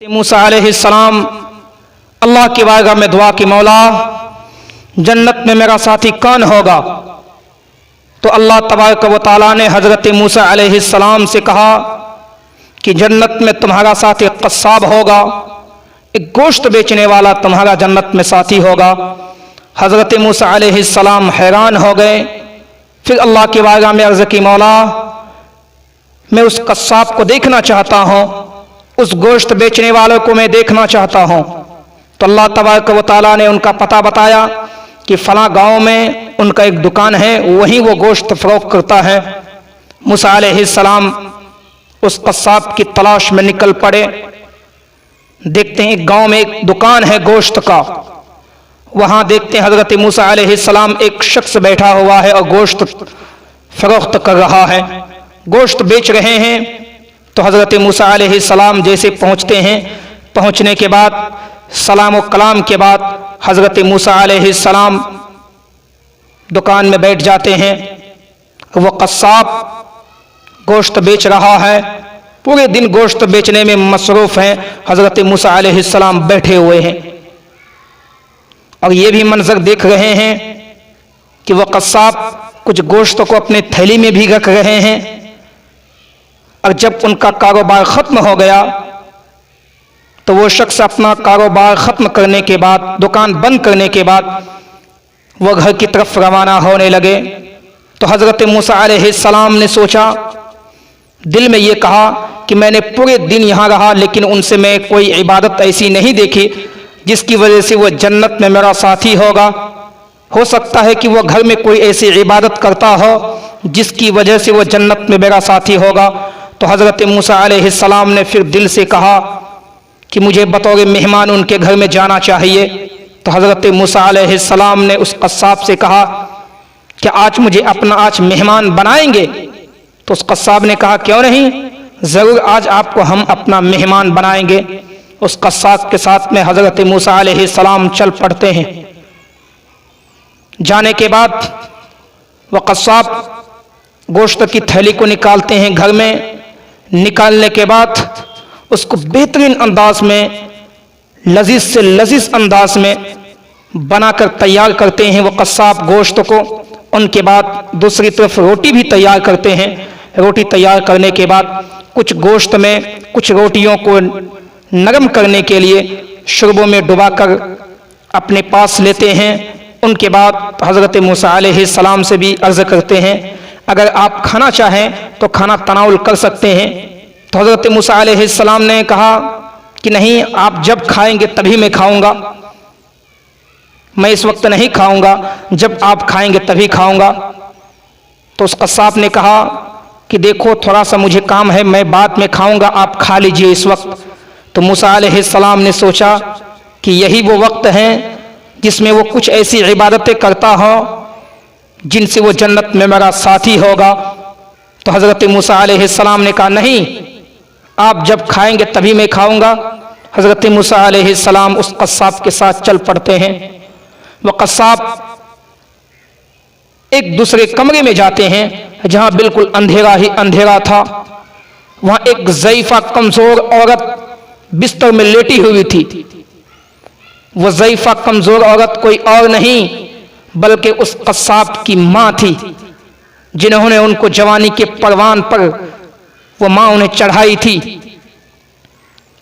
मूसा अलैहिस्सलाम अल्लाह की बारगाह में दुआ की, मौला जन्नत में मेरा साथी कौन होगा? तो अल्लाह तबारक व तआला ने हज़रत मूसा अलैहिस्सलाम से कहा कि जन्नत में तुम्हारा साथी कस्साब होगा, एक गोश्त बेचने वाला तुम्हारा जन्नत में साथी होगा। हज़रत मूसा अलैहिस्सलाम हैरान हो गए। फिर अल्लाह की बारगाह में अर्ज़ की, मौला मैं उस कस्साब को देखना चाहता हूँ, उस गोश्त बेचने वालों को मैं देखना चाहता हूँ। तो अल्लाह तबारक व तआला ने उनका पता बताया कि फलां गांव में उनका एक दुकान है, वहीं वो गोश्त फरोख्त करता है। मूसा अलैहिस्सलाम उस कस्साब की तलाश में निकल पड़े। देखते हैं एक गांव में एक दुकान है गोश्त का। वहां देखते हैं हज़रत मूसा अलैहिस्सलाम एक शख्स बैठा हुआ है और गोश्त फरोख्त कर रहा है, गोश्त बेच रहे हैं। तो हज़रत मूसा अलैहिस्सलाम जैसे पहुंचते हैं, पहुंचने के बाद सलाम व कलाम के बाद हज़रत मूसा अलैहिस्सलाम दुकान में बैठ जाते हैं। वो कस्साब गोश्त बेच रहा है, पूरे दिन गोश्त बेचने में मसरूफ़ हैं। हज़रत मूसा अलैहिस्सलाम बैठे हुए हैं और ये भी मंजर देख रहे हैं कि वह कस्साब कुछ गोश्त को अपने थैली में भी रख रहे हैं। और जब उनका कारोबार ख़त्म हो गया तो वो शख्स अपना कारोबार ख़त्म करने के बाद, दुकान बंद करने के बाद वो घर की तरफ रवाना होने लगे। तो हज़रत मूसा अलैहिस्सलाम ने सोचा, दिल में ये कहा कि मैंने पूरे दिन यहाँ रहा लेकिन उनसे मैं कोई इबादत ऐसी नहीं देखी जिसकी वजह से वो जन्नत में मेरा साथी होगा। हो सकता है कि वो घर में कोई ऐसी इबादत करता हो जिसकी वजह से वो जन्नत में मेरा साथी होगा। तो हज़रत मूसा अलैहिस्सलाम ने फिर दिल से कहा कि मुझे बतौर मेहमान उनके घर में जाना चाहिए। तो हज़रत मूसा अलैहिस्सलाम ने उस कस्साब से कहा कि आज मुझे अपना आज मेहमान बनाएंगे? तो उस कस्साब ने कहा क्यों नहीं, ज़रूर आज आपको हम अपना मेहमान बनाएंगे। उस कस्साब के साथ में हज़रत मूसा अलैहिस्सलाम चल पड़ते हैं। जाने के बाद वह कस्साब गोश्त की थैली को निकालते हैं। घर में निकालने के बाद उसको बेहतरीन अंदाज में, लजीज से लजीज अंदाज में बनाकर तैयार करते हैं वो कस्साब गोश्त को। उनके बाद दूसरी तरफ रोटी भी तैयार करते हैं। रोटी तैयार करने के बाद कुछ गोश्त में, कुछ रोटियों को नरम करने के लिए शरबों में डुबाकर अपने पास लेते हैं। उनके बाद हज़रत मूसा अलैहिस्सलाम से भी अर्ज़ करते हैं अगर आप खाना चाहें तो खाना तनाउल कर सकते हैं। तो हज़रत मूसा अलैहिस्सलाम ने कहा कि नहीं, आप जब खाएंगे तभी मैं खाऊंगा, मैं इस वक्त नहीं खाऊंगा, जब आप खाएंगे तभी खाऊंगा। तो उस कस्साब ने कहा कि देखो थोड़ा सा मुझे काम है, मैं बाद में खाऊंगा, आप खा लीजिए इस वक्त। तो मूसा अलैहिस्सलाम ने सोचा कि यही वो वक्त है जिसमें वो कुछ ऐसी इबादतें करता हो जिनसे वो जन्नत में मेरा साथी होगा। तो हज़रत मूसा अलैहिस्सलाम ने कहा नहीं, आप जब खाएंगे तभी मैं खाऊंगा। हज़रत मूसा अलैहिस्सलाम उस कस्साब के साथ चल पड़ते हैं। वह कस्साब एक दूसरे कमरे में जाते हैं जहां बिल्कुल अंधेरा ही अंधेरा था। वहां एक ज़ईफ़ा कमजोर औरत बिस्तर में लेटी हुई थी। वह ज़ईफ़ा कमजोर औरत कोई और नहीं बल्कि उस कस्साब की माँ थी, जिन्होंने उनको जवानी के परवान पर वो माँ उन्हें चढ़ाई थी।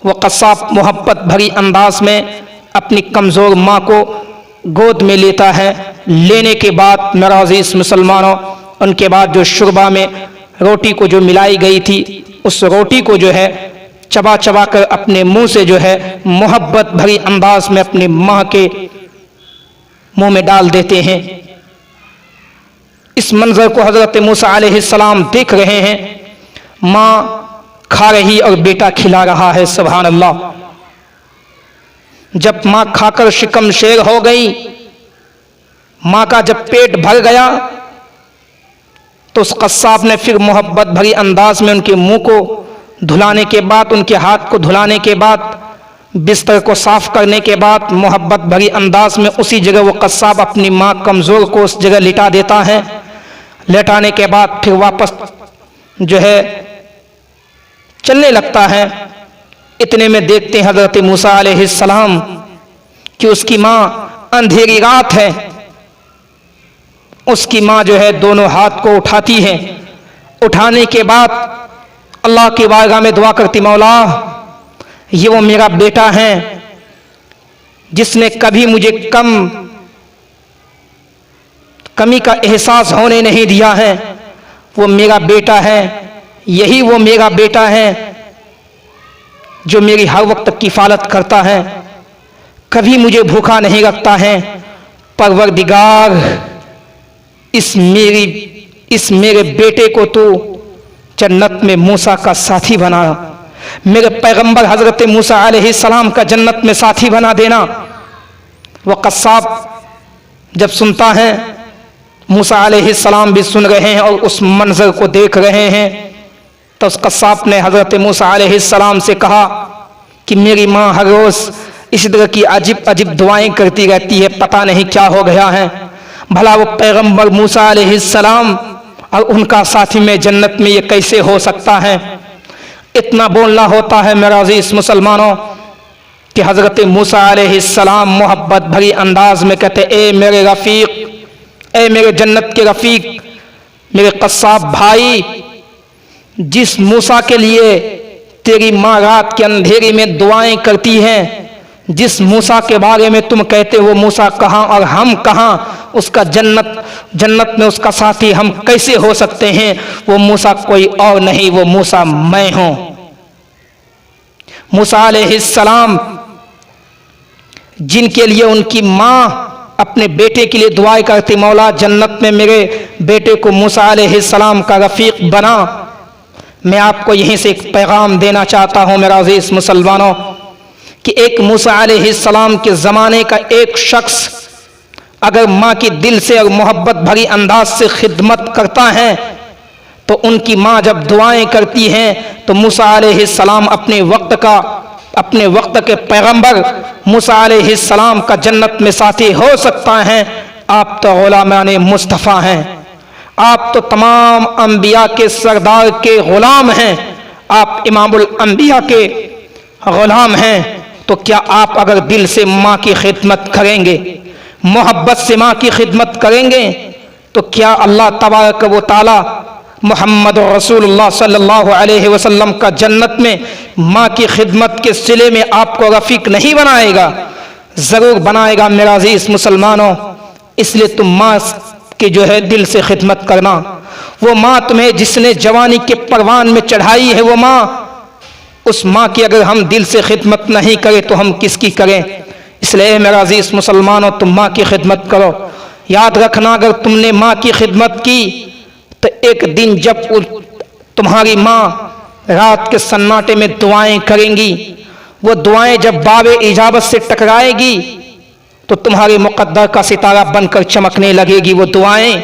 वो कस्साब मोहब्बत भरी अंदाज में अपनी कमजोर माँ को गोद में लेता है। लेने के बाद मेरा अज़ीज़ मुसलमानों, उनके बाद जो शुरबा में रोटी को जो मिलाई गई थी उस रोटी को जो है चबा चबा कर अपने मुंह से जो है मोहब्बत भरी अंदाज में अपनी माँ के मुंह में डाल देते हैं। इस मंजर को हज़रत मूसा अलैहिस्सलाम देख रहे हैं। माँ खा रही और बेटा खिला रहा है। सुभान अल्लाह। जब माँ खाकर शिकम शेर हो गई, माँ का जब पेट भर गया तो उस कस्साब ने फिर मोहब्बत भरी अंदाज में उनके मुंह को धुलाने के बाद, उनके हाथ को धुलाने के बाद, बिस्तर को साफ करने के बाद मोहब्बत भरी अंदाज में उसी जगह वो कस्साब अपनी माँ कमजोर को उस जगह लिटा देता है। लेटाने के बाद फिर वापस जो है चलने लगता है। इतने में देखते हैं हजरत मूसा अलैहिस्सलाम कि उसकी माँ अंधेरी रात है, उसकी माँ जो है दोनों हाथ को उठाती है। उठाने के बाद अल्लाह की बारगाह में दुआ करती, मौला ये वो मेरा बेटा है जिसने कभी मुझे कमी का एहसास होने नहीं दिया है, वो मेरा बेटा है, यही वो मेरा बेटा है जो मेरी हर वक्त किफालत करता है, कभी मुझे भूखा नहीं रखता है। परवरदिगार इस मेरे बेटे को तो जन्नत में मूसा का साथी बना, मेरे पैगंबर हजरत मूसा अलैहिस्सलाम का जन्नत में साथी बना देना। वह कस्साब जब सुनता है, मूसा अलैहिस्सलाम भी सुन रहे हैं और उस मंजर को देख रहे हैं, तो उस कस्साब ने हजरत मूसा अलैहिस्सलाम से कहा कि मेरी माँ हर रोज इसी तरह की अजीब अजीब दुआएं करती रहती है, पता नहीं क्या हो गया है। भला वो पैगंबर मूसा अलैहिस्सलाम और उनका साथी में जन्नत में ये कैसे हो सकता है। इतना बोलना होता है मेरा अजीज मुसलमानों कि हजरत मूसा अलैहिस्सलाम मोहब्बत भरी अंदाज में कहते, ए मेरे रफीक, ए मेरे जन्नत के रफीक, मेरे कस्साब भाई, जिस मूसा के लिए तेरी माँ रात के अंधेरे में दुआएं करती हैं, जिस मूसा के बारे में तुम कहते हो मूसा कहाँ और हम कहाँ, उसका जन्नत में उसका साथी हम कैसे हो सकते हैं। वो मूसा कोई और नहीं, वो मूसा मैं हूं। मूसा अलैहिस्सलाम जिनके लिए उनकी माँ अपने बेटे के लिए दुआएं करती, मौला जन्नत में मेरे बेटे को मूसा अलैहिस्सलाम का रफीक बना। मैं आपको यहीं से एक पैगाम देना चाहता हूं मेरा अजीज मुसलमानों कि एक मूसा अलैहिस्सलाम के ज़माने का एक शख्स अगर माँ की दिल से और मोहब्बत भरी अंदाज से खिदमत करता है, तो उनकी माँ जब दुआएं करती हैं तो मूसा अलैहिस्सलाम अपने वक्त के पैगंबर मूसा अलैहिस्सलाम का जन्नत में साथी हो सकता है। आप तो गुलामाने मुस्तफ़ा हैं, आप तो तमाम अंबिया के सरदार के गुलाम हैं, आप इमामुल अंबिया के गुलाम हैं। तो क्या आप अगर दिल से माँ की खिदमत करेंगे, मोहब्बत से माँ की खिदमत करेंगे, तो क्या अल्लाह तबारक व तआला मोहम्मद रसूलुल्लाह सल्लल्लाहु अलैहि वसल्लम का जन्नत में माँ की खिदमत के सिले में आपको रफीक नहीं बनाएगा? ज़रूर बनाएगा मेरा अजीज मुसलमानों। इसलिए तुम माँ की जो है दिल से खिदमत करना। वो माँ तुम्हें जिसने जवानी के परवान में चढ़ाई है, वो माँ, उस माँ की अगर हम दिल से खिदमत नहीं करें तो हम किसकी करें। इसलिए मेरा अजीज मुसलमानों, तुम माँ की खिदमत करो। याद रखना, अगर तुमने माँ की खिदमत की तो एक दिन जब तुम्हारी माँ रात के सन्नाटे में दुआएं करेंगी, वो दुआएं जब बाबे इजाबत से टकराएगी तो तुम्हारे मुकद्दर का सितारा बनकर चमकने लगेगी वो दुआएं।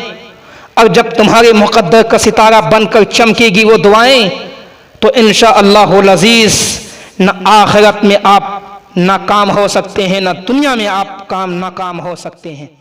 और जब तुम्हारे मुकद्दर का सितारा बनकर चमकेगी वो दुआएं, तो इंशाअल्लाहुल अज़ीज़ न आखिरत में आप नाकाम हो सकते हैं, न दुनिया में आप नाकाम हो सकते हैं।